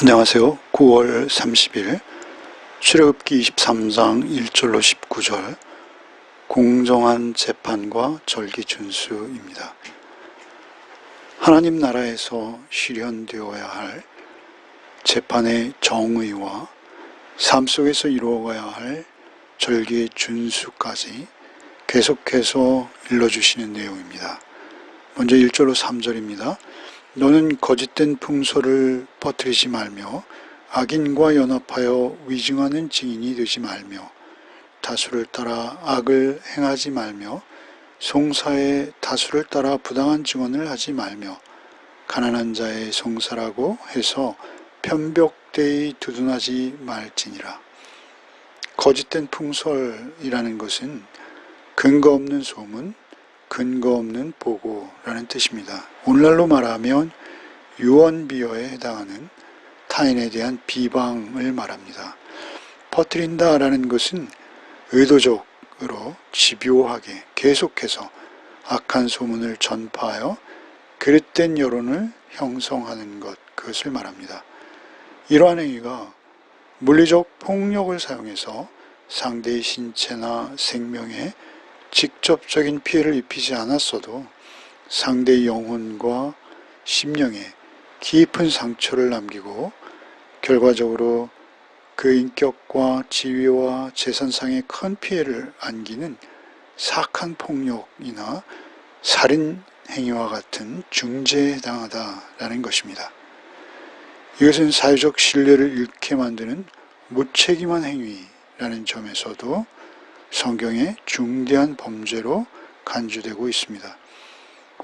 안녕하세요. 9월 30일 출애굽기 23장 1절로 19절 공정한 재판과 절기 준수입니다. 하나님 나라에서 실현되어야 할 재판의 정의와 삶 속에서 이루어가야 할 절기의 준수까지 계속해서 일러주시는 내용입니다. 먼저 1절로 3절입니다. 너는 거짓된 풍소를 퍼뜨리지 말며 악인과 연합하여 위증하는 증인이 되지 말며 다수를 따라 악을 행하지 말며 송사의 다수를 따라 부당한 증언을 하지 말며 가난한 자의 송사라고 해서 편벽되이 두둔하지 말지니라. 거짓된 풍설이라는 것은 근거 없는 소문, 근거 없는 보고라는 뜻입니다. 오늘날로 말하면 유언비어에 해당하는 타인에 대한 비방을 말합니다. 퍼뜨린다라는 것은 의도적으로 집요하게 계속해서 악한 소문을 전파하여 그릇된 여론을 형성하는 것, 그것을 말합니다. 이러한 행위가 물리적 폭력을 사용해서 상대의 신체나 생명에 직접적인 피해를 입히지 않았어도 상대의 영혼과 심령에 깊은 상처를 남기고 결과적으로 그 인격과 지위와 재산상의 큰 피해를 안기는 사악한 폭력이나 살인 행위와 같은 중죄에 해당하다라는 것입니다. 이것은 사회적 신뢰를 잃게 만드는 무책임한 행위라는 점에서도 성경의 중대한 범죄로 간주되고 있습니다.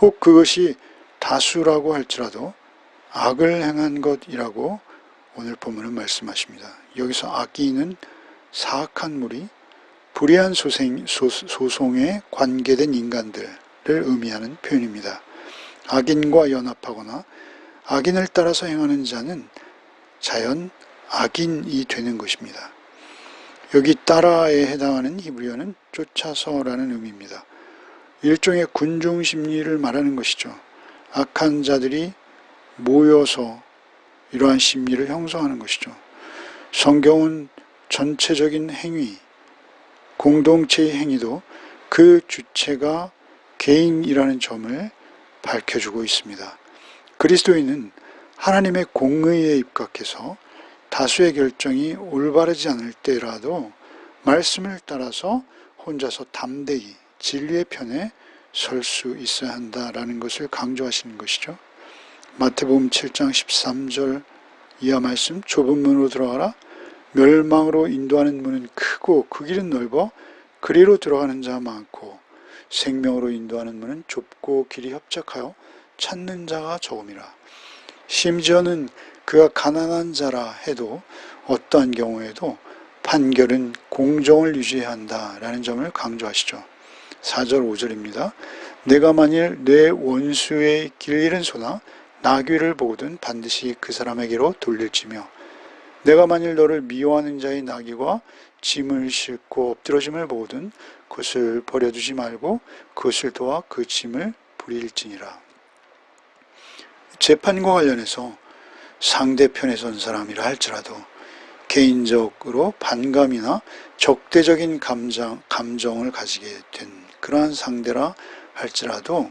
혹 그것이 다수라고 할지라도 악을 행한 것이라고 오늘 본문은 말씀하십니다. 여기서 악인은 사악한 무리, 불의한 소송에 관계된 인간들을 의미하는 표현입니다. 악인과 연합하거나 악인을 따라서 행하는 자는 자연 악인이 되는 것입니다. 여기 따라에 해당하는 히브리어는 쫓아서라는 의미입니다. 일종의 군중 심리를 말하는 것이죠. 악한 자들이 모여서 이러한 심리를 형성하는 것이죠. 성경은 전체적인 행위, 공동체의 행위도 그 주체가 개인이라는 점을 밝혀주고 있습니다. 그리스도인은 하나님의 공의에 입각해서 다수의 결정이 올바르지 않을 때라도 말씀을 따라서 혼자서 담대히 진리의 편에 설 수 있어야 한다라는 것을 강조하시는 것이죠. 마태복음 7장 13절 이하 말씀, 좁은 문으로 들어가라. 멸망으로 인도하는 문은 크고 그 길은 넓어 그리로 들어가는 자 많고 생명으로 인도하는 문은 좁고 길이 협착하여 찾는 자가 적음이라. 심지어는 그가 가난한 자라 해도 어떠한 경우에도 판결은 공정을 유지해야 한다라는 점을 강조하시죠. 4절 5절입니다. 내가 만일 내 원수의 길 잃은 소나 나귀를 보거든 반드시 그 사람에게로 돌릴지며 내가 만일 너를 미워하는 자의 나귀와 짐을 싣고 엎드러짐을 보거든 그것을 버려두지 말고 그것을 도와 그 짐을 부릴지니라. 재판과 관련해서 상대편에 선 사람이라 할지라도 개인적으로 반감이나 적대적인 감정을 가지게 된 그러한 상대라 할지라도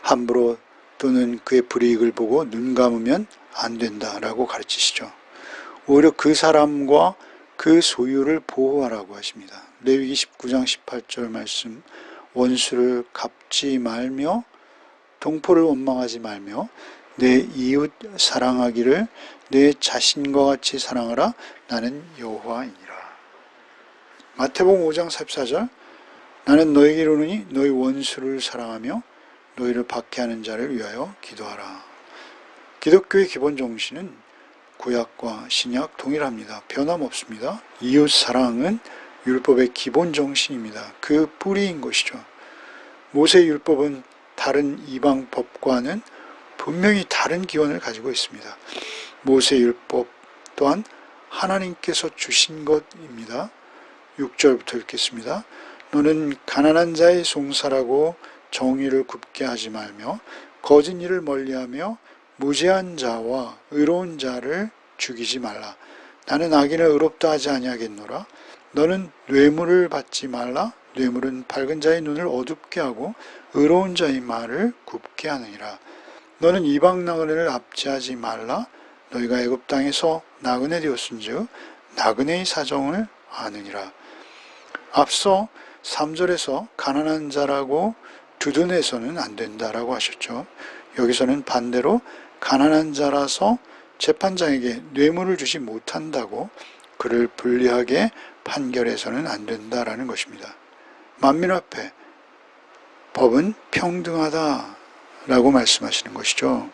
함부로 또는 그의 불이익을 보고 눈 감으면 안 된다라고 가르치시죠. 오히려 그 사람과 그 소유를 보호하라고 하십니다. 레위기 19장 18절 말씀, 원수를 갚지 말며 동포를 원망하지 말며 내 이웃 사랑하기를 내 자신과 같이 사랑하라. 나는 여호와이니라. 마태복음 5장 14절 나는 너에게 이르노니 너희 원수를 사랑하며 너희를 박해하는 자를 위하여 기도하라. 기독교의 기본 정신은 구약과 신약 동일합니다. 변함없습니다. 이웃 사랑은 율법의 기본 정신입니다. 그 뿌리인 것이죠. 모세 율법은 다른 이방 법과는 분명히 다른 기원을 가지고 있습니다. 모세 율법 또한 하나님께서 주신 것입니다. 6절부터 읽겠습니다. 너는 가난한 자의 송사라고 정의를 굽게 하지 말며 거짓 일을 멀리하며 무죄한 자와 의로운 자를 죽이지 말라. 나는 악인을 의롭다 하지 아니하겠노라. 너는 뇌물을 받지 말라. 뇌물은 밝은 자의 눈을 어둡게 하고 의로운 자의 말을 굽게 하느니라. 너는 이방 나그네를 압제하지 말라. 너희가 애굽 땅에서 나그네 되었은즉 나그네의 사정을 아느니라. 앞서 3절에서 가난한 자라고 두둔해서는 안 된다라고 하셨죠. 여기서는 반대로 가난한 자라서 재판장에게 뇌물을 주지 못한다고 그를 불리하게 판결해서는 안 된다라는 것입니다. 만민 앞에 법은 평등하다라고 말씀하시는 것이죠.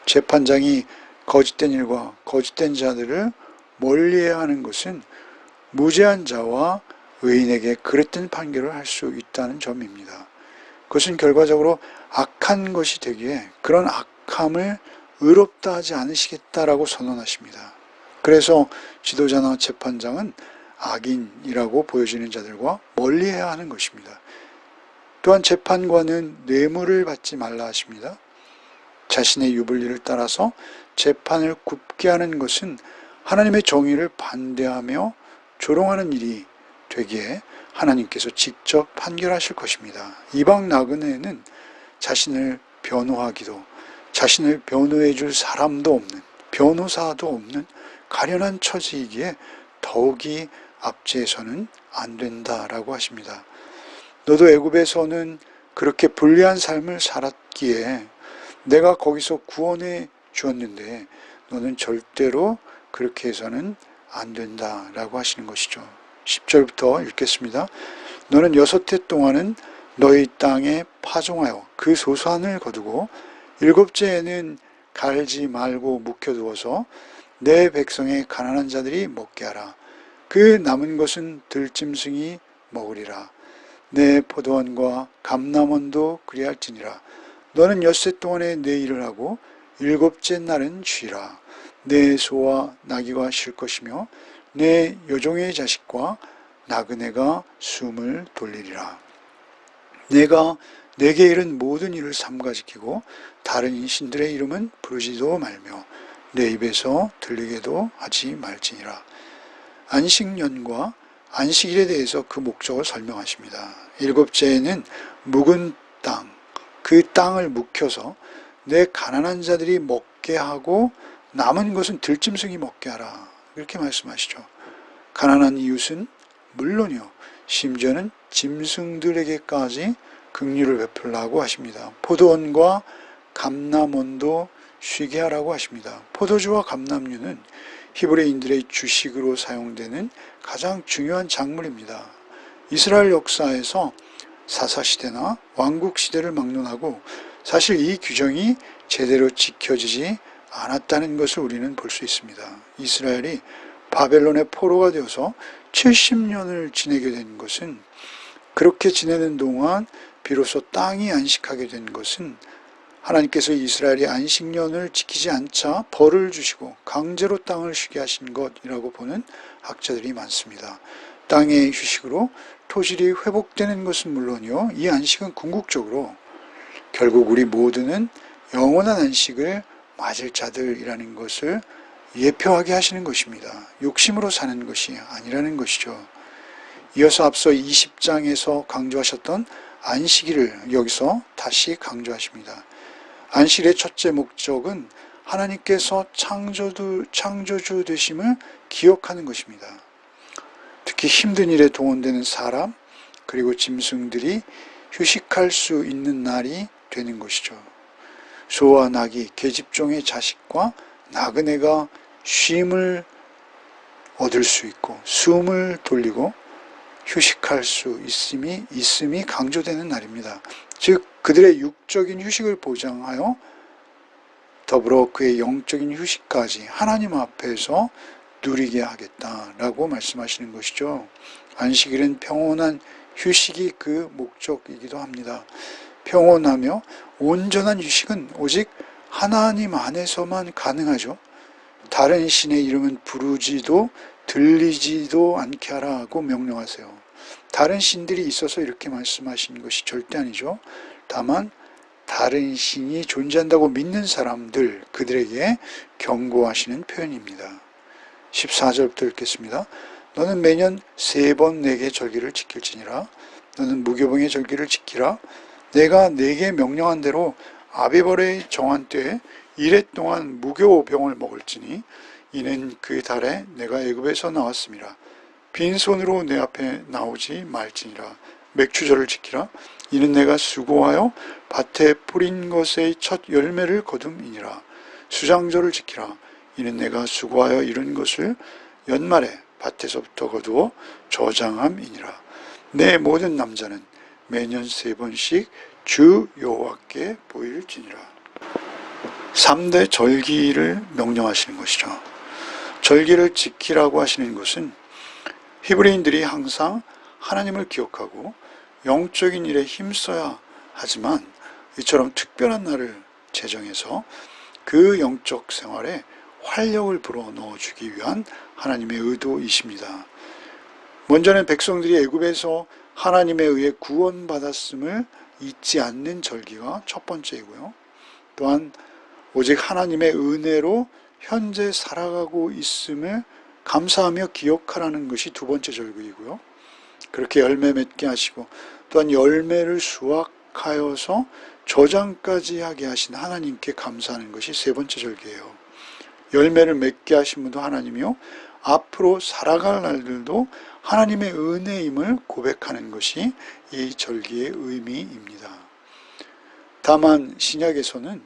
재판장이 거짓된 일과 거짓된 자들을 멀리해야 하는 것은 무죄한 자와 의인에게 그릇된 판결을 할 수 있다는 점입니다. 그것은 결과적으로 악한 것이 되기에 그런 악함을 의롭다 하지 않으시겠다라고 선언하십니다. 그래서 지도자나 재판장은 악인이라고 보여지는 자들과 멀리해야 하는 것입니다. 또한 재판관은 뇌물을 받지 말라 하십니다. 자신의 유불리를 따라서 재판을 굽게 하는 것은 하나님의 정의를 반대하며 조롱하는 일이 되기에 하나님께서 직접 판결하실 것입니다. 이방 나그네는 자신을 변호하기도, 자신을 변호해 줄 사람도 없는, 변호사도 없는 가련한 처지이기에 더욱이 압제해서는 안 된다라고 하십니다. 너도 애굽에서는 그렇게 불리한 삶을 살았기에 내가 거기서 구원해 주었는데 너는 절대로 그렇게 해서는 안 된다라고 하시는 것이죠. 10절부터 읽겠습니다. 너는 6해 동안은 너희 땅에 파종하여 그 소산을 거두고 7째에는 갈지 말고 묵혀두어서 내 백성의 가난한 자들이 먹게 하라. 그 남은 것은 들짐승이 먹으리라. 내 포도원과 감람원도 그리할지니라. 너는 6해 동안에 내 일을 하고 7째 날은 쉬라. 내 소와 나귀가 쉴 것이며 내 여종의 자식과 나그네가 숨을 돌리리라. 내가 내게 이른 모든 일을 삼가지키고 다른 신들의 이름은 부르지도 말며 내 입에서 들리게도 하지 말지니라. 안식년과 안식일에 대해서 그 목적을 설명하십니다. 7째에는 묵은 땅, 그 땅을 묵혀서 내 가난한 자들이 먹게 하고 남은 것은 들짐승이 먹게 하라. 이렇게 말씀하시죠. 가난한 이웃은 물론이요, 심지어는 짐승들에게까지 긍휼을 베풀라고 하십니다. 포도원과 감람원도 쉬게 하라고 하십니다. 포도주와 감람류는 히브리인들의 주식으로 사용되는 가장 중요한 작물입니다. 이스라엘 역사에서 사사시대나 왕국시대를 막론하고 사실 이 규정이 제대로 지켜지지 않았다는 것을 우리는 볼 수 있습니다. 이스라엘이 바벨론의 포로가 되어서 70년을 지내게 된 것은, 그렇게 지내는 동안 비로소 땅이 안식하게 된 것은 하나님께서 이스라엘이 안식년을 지키지 않자 벌을 주시고 강제로 땅을 쉬게 하신 것이라고 보는 학자들이 많습니다. 땅의 휴식으로 토질이 회복되는 것은 물론이요, 이 안식은 궁극적으로 결국 우리 모두는 영원한 안식을 맞을 자들이라는 것을 예표하게 하시는 것입니다. 욕심으로 사는 것이 아니라는 것이죠. 이어서 앞서 20장에서 강조하셨던 안식일을 여기서 다시 강조하십니다. 안식일의 첫째 목적은 하나님께서 창조주 되심을 기억하는 것입니다. 특히 힘든 일에 동원되는 사람, 그리고 짐승들이 휴식할 수 있는 날이 되는 것이죠. 소와 나귀, 계집종의 자식과 나그네가 쉼을 얻을 수 있고 숨을 돌리고 휴식할 수 있음이 강조되는 날입니다. 즉 그들의 육적인 휴식을 보장하여 더불어 그의 영적인 휴식까지 하나님 앞에서 누리게 하겠다라고 말씀하시는 것이죠. 안식일은 평온한 휴식이 그 목적이기도 합니다. 평온하며 온전한 휴식은 오직 하나님 안에서만 가능하죠. 다른 신의 이름은 부르지도 들리지도 않게 하라고 명령하세요. 다른 신들이 있어서 이렇게 말씀하신 것이 절대 아니죠. 다만 다른 신이 존재한다고 믿는 사람들, 그들에게 경고하시는 표현입니다. 14절부터 읽겠습니다. 너는 매년 3번 내게 절기를 지킬지니라. 너는 무교병의 절기를 지키라. 내가 내게 명령한 대로 아비벌의 정한 때에 이래 동안 무교병을 먹을지니 이는 그 달에 내가 애굽에서 나왔음이라. 빈손으로 내 앞에 나오지 말지니라. 맥추절을 지키라. 이는 내가 수고하여 밭에 뿌린 것의 첫 열매를 거둠이니라. 수장절을 지키라. 이는 내가 수고하여 이룬 것을 연말에 밭에서부터 거두어 저장함이니라. 내 모든 남자는 매년 3번씩 주 여호와께 보일지니라. 3대 절기를 명령하시는 것이죠. 절기를 지키라고 하시는 것은 히브리인들이 항상 하나님을 기억하고 영적인 일에 힘써야 하지만 이처럼 특별한 날을 제정해서 그 영적 생활에 활력을 불어넣어주기 위한 하나님의 의도이십니다. 먼저는 백성들이 애굽에서 하나님에 의해 구원받았음을 잊지 않는 절기가 첫 번째이고요. 또한 오직 하나님의 은혜로 현재 살아가고 있음을 감사하며 기억하라는 것이 두 번째 절기이고요. 그렇게 열매 맺게 하시고 또한 열매를 수확하여서 저장까지 하게 하신 하나님께 감사하는 것이 세 번째 절기예요. 열매를 맺게 하신 분도 하나님이요, 앞으로 살아갈 날들도 하나님의 은혜임을 고백하는 것이 이 절기의 의미입니다. 다만 신약에서는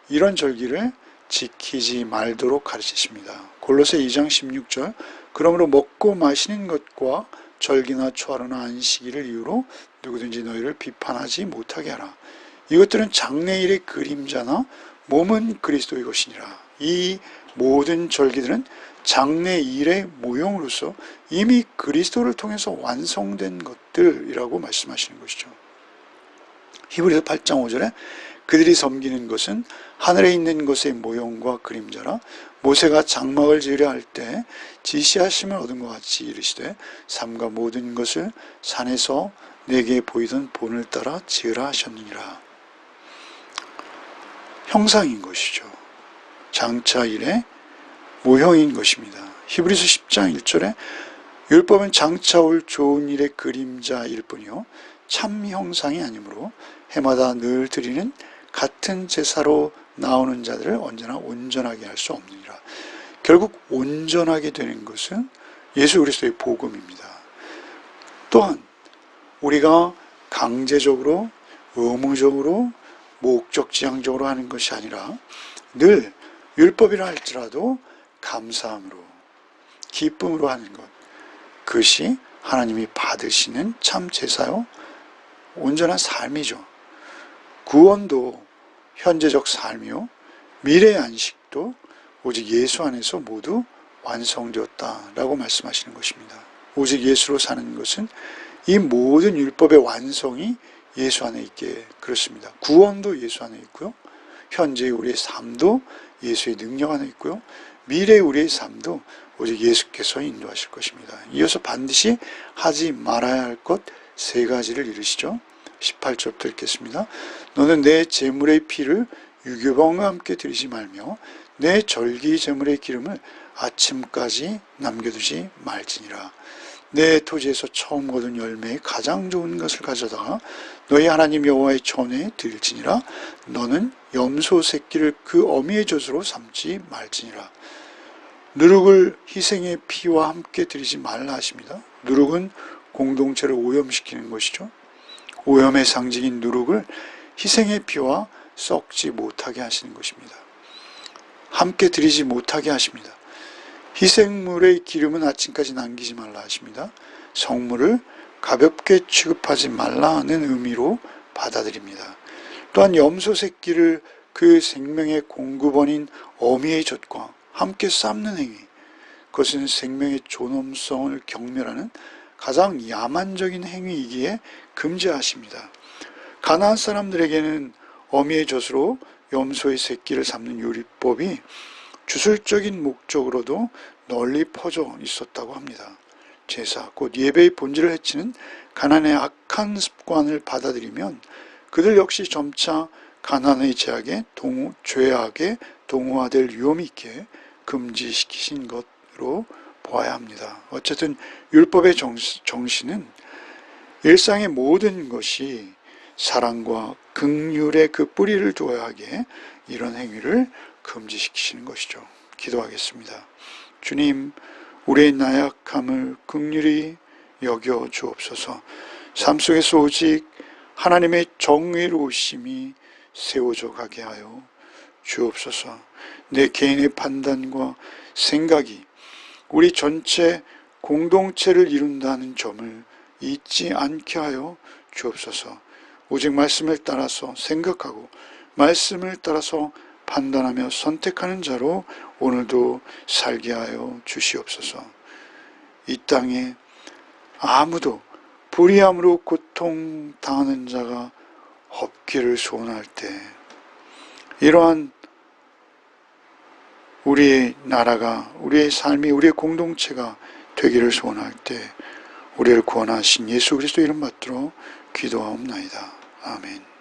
이런 절기를 지키지 말도록 가르치십니다. 골로새 2장 16절, 그러므로 먹고 마시는 것과 절기나 초하루나 안식일을 이유로 누구든지 너희를 비판하지 못하게 하라. 이것들은 장래일의 그림자나 몸은 그리스도의 것이니라. 이 모든 절기들은 장래일의 모형으로서 이미 그리스도를 통해서 완성된 것들이라고 말씀하시는 것이죠. 히브리서 8장 5절에 그들이 섬기는 것은 하늘에 있는 것의 모형과 그림자라. 모세가 장막을 지으려 할 때 지시하심을 얻은 것 같이 이르시되 삼가 모든 것을 산에서 내게 보이던 본을 따라 지으라 하셨느니라. 형상인 것이죠. 장차일의 모형인 것입니다. 히브리서 10장 1절에 율법은 장차 올 좋은 일의 그림자일 뿐이요 참 형상이 아니므로 해마다 늘 드리는 같은 제사로 나오는 자들을 언제나 온전하게 할 수 없느니라. 결국 온전하게 되는 것은 예수 그리스도의 복음입니다. 또한 우리가 강제적으로 의무적으로 목적지향적으로 하는 것이 아니라 늘 율법이라 할지라도 감사함으로 기쁨으로 하는 것, 그것이 하나님이 받으시는 참 제사요 온전한 삶이죠. 구원도 현재적 삶이요 미래의 안식도 오직 예수 안에서 모두 완성되었다라고 말씀하시는 것입니다. 오직 예수로 사는 것은 이 모든 율법의 완성이 예수 안에 있게 그렇습니다. 구원도 예수 안에 있고요, 현재의 우리의 삶도 예수의 능력 안에 있고요, 미래의 우리의 삶도 오직 예수께서 인도하실 것입니다. 이어서 반드시 하지 말아야 할 것 세 가지를 이르시죠. 18절부터 읽겠습니다. 너는 내 제물의 피를 유교병과 함께 드리지 말며 내 절기 제물의 기름을 아침까지 남겨두지 말지니라. 내 토지에서 처음 거둔 열매의 가장 좋은 것을 가져다가 너희 하나님 여호와의 전에 드릴지니라. 너는 염소 새끼를 그 어미의 젖으로 삼지 말지니라. 누룩을 희생의 피와 함께 드리지 말라 하십니다. 누룩은 공동체를 오염시키는 것이죠. 오염의 상징인 누룩을 희생의 피와 썩지 못하게 하시는 것입니다. 함께 드리지 못하게 하십니다. 희생물의 기름은 아침까지 남기지 말라 하십니다. 성물을 가볍게 취급하지 말라는 의미로 받아들입니다. 또한 염소 새끼를 그 생명의 공급원인 어미의 젖과 함께 삶는 행위, 그것은 생명의 존엄성을 경멸하는 가장 야만적인 행위이기에 금지하십니다. 가나안 사람들에게는 어미의 젖으로 염소의 새끼를 삶는 요리법이 주술적인 목적으로도 널리 퍼져 있었다고 합니다. 제사, 곧 예배의 본질을 해치는 가나안의 악한 습관을 받아들이면 그들 역시 점차 가난의 죄악에 동화될 위험이 있게 금지시키신 것으로 보아야 합니다. 어쨌든 율법의 정신은 일상의 모든 것이 사랑과 긍휼의 그 뿌리를 둬야 하기에 이런 행위를 금지시키시는 것이죠. 기도하겠습니다. 주님, 우리의 나약함을 긍휼히 여겨 주옵소서. 삶 속에서 오직 하나님의 정의로우심이 세워져 가게 하여 주옵소서. 내 개인의 판단과 생각이 우리 전체 공동체를 이룬다는 점을 잊지 않게 하여 주옵소서. 오직 말씀을 따라서 생각하고 말씀을 따라서 판단하며 선택하는 자로 오늘도 살게 하여 주시옵소서. 이 땅에 아무도 불의함으로 고통당하는 자가 없기를 소원할 때, 이러한 우리의 나라가, 우리의 삶이, 우리의 공동체가 되기를 소원할 때 우리를 구원하신 예수 그리스도 이름 받들어 기도하옵나이다. 아멘.